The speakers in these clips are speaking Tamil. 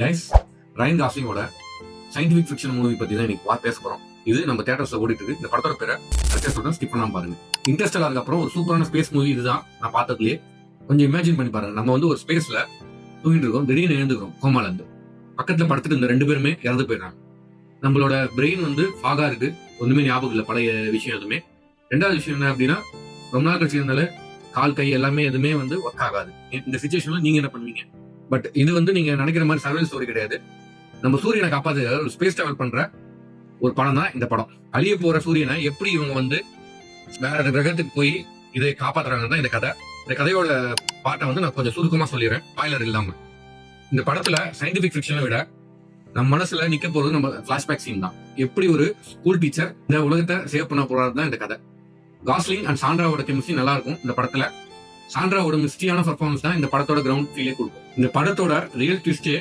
கைஸ், ரயன் காஸ்லிங்கோட சயின்டிபிக் ஃபிக்ஷன் மூவி பத்தி தான் இன்னைக்கு பேச போறோம். இது நம்ம தியேட்டர்ஸ்ல ஓடிட்டு இருக்கு. இந்த படத்தோட பேரை சொல்றேன், ஸ்கிப் பண்ணாம பாருங்க. இன்டர்ஸ்டெல்லாருக்கு அப்புறம் ஒரு சூப்பரான ஸ்பேஸ் மூவி இதுதான் நான் பார்த்ததுலயே. கொஞ்சம் இமேஜின் பண்ணி பாருங்க, நம்ம வந்து ஒரு ஸ்பேஸ்ல தூங்கிட்டு இருக்கோம், திடீர்னு எழுந்துக்கிறோம் கோமால இருந்து. பக்கத்துல படுத்துட்டு இந்த 2 பேருமே இறந்து போயிடுறாங்க. நம்மளோட பிரெயின் வந்து ஃபாகா இருக்கு, ஒண்ணுமே ஞாபகம் இல்லை பழைய விஷயம் எதுவுமே. 2வது விஷயம் என்ன அப்படின்னா, ரொம்ப நாள் கழிச்சு இருந்தால கால் கை எல்லாமே எதுவுமே வந்து ஒர்க் ஆகாது. இந்த சுச்சுவேஷன்ல நீங்க என்ன பண்ணுவீங்க? பட் இது வந்து நீங்க நினைக்கிற மாதிரி சர்வைவல் ஸ்டோரி கிடையாது. நம்ம சூரியனை காப்பாத்து ஒரு ஸ்பேஸ் டிராவல் பண்ற ஒரு படம் தான் இந்த படம். அழிய போற சூரியனை எப்படி இவங்க வந்து வேற கிரகத்துக்கு போய் இதை காப்பாத்துறாங்கன்னு தான் இந்த கதை. இந்த கதையோட பாட்டை வந்து நான் கொஞ்சம் சுருக்கமா சொல்லிடுறேன், ஸ்பாயிலர் இல்லாம. இந்த படத்துல சயின்டிபிக் ஃபிக்ஷனை விட நம்ம மனசுல நிக்க போறது நம்ம பிளாஷ்பேக் சீன் தான். எப்படி ஒரு ஸ்கூல் டீச்சர் இந்த உலகத்தை சேவ் பண்ண போறாரு தான் இந்த கதை. காஸ்லிங் அண்ட் சாண்ட்ராவோட கெமிஸ்ட்ரி நல்லா இருக்கும் இந்த படத்துல. சாண்ட்ராவோட மிஸ்டியான பர்ஃபார்மன்ஸ் தான் இந்த படத்தோட கிரவுண்ட் ஃபீலே கொடுக்கும். இந்த படத்தோட ரியல் ட்விஸ்டே,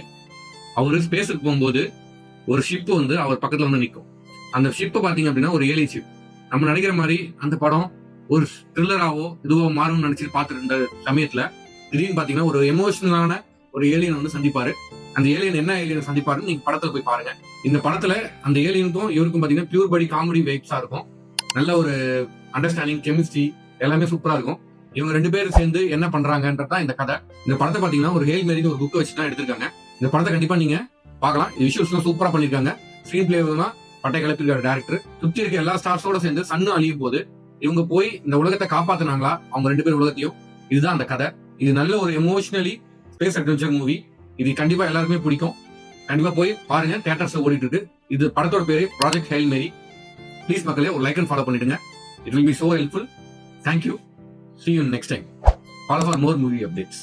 அவரு ஸ்பேஸுக்கு போகும்போது ஒரு ஷிப் வந்து அவர் பக்கத்துல வந்து நிற்கும். அந்த ஷிப் பாத்தீங்க அப்படின்னா ஒரு ஏலியன் ஷிப். நம்ம நினைக்கிற மாதிரி அந்த படம் ஒரு த்ரில்லராவோ இதுவோ மாறும்னு நினைச்சிட்டு பார்த்துட்டு இருந்த சமயத்துல திடீர்னு பாத்தீங்கன்னா ஒரு எமோஷனலான ஒரு ஏலியன் வந்து சந்திப்பாரு. அந்த ஏலியன் என்ன ஏலியன் சந்திப்பாருன்னு நீங்க படத்துல போய் பாருங்க. இந்த படத்துல அந்த ஏலியனுக்கும் இவருக்கும் பாத்தீங்கன்னா பியூர் படி காமெடி வைப்ஸா இருக்கும். நல்ல ஒரு அண்டர்ஸ்டாண்டிங், கெமிஸ்ட்ரி எல்லாமே சூப்பரா இருக்கும். இவங்க 2 பேரும் சேர்ந்து என்ன பண்றாங்கன்றதான் இந்த கதை. இந்த படத்தை பாத்தீங்கன்னா ஒரு ஹேல் மேரின்னு ஒரு புக் வச்சு தான் எடுத்திருக்காங்க. இந்த படத்தை கண்டிப்பா நீங்க பார்க்கலாம். விஷுவல்ஸ் எல்லாம் சூப்பரா பண்ணிருக்காங்க. ஸ்கிரீன் பிளே எல்லாம் பட்டை கிளப்பிருக்காரு டேரக்டர். சுத்தி இருக்க எல்லா ஸ்டார்ஸோட சேர்ந்து சன்னு அழியும் போது இவங்க போய் இந்த உலகத்தை காப்பாத்தினாங்களா, அவங்க 2 பேர் உலகத்தையும். இதுதான் அந்த கதை. இது நல்ல ஒரு எமோஷனலி ஸ்பேஸ் அட்வென்ச்சர் மூவி. இது கண்டிப்பா எல்லாருமே பிடிக்கும். கண்டிப்பா போய் பாருங்க, தியேட்டர்ஸ்ல ஓடிட்டு இருக்கு. இது படத்தோட பேரு ப்ராஜெக்ட் ஹேல் மேரி. ப்ளீஸ் மக்களே ஒரு லைக் அண்ட் ஃபாலோ பண்ணிடுங்க. It will be so helpful. Thank you. See you next time. Follow for more movie updates.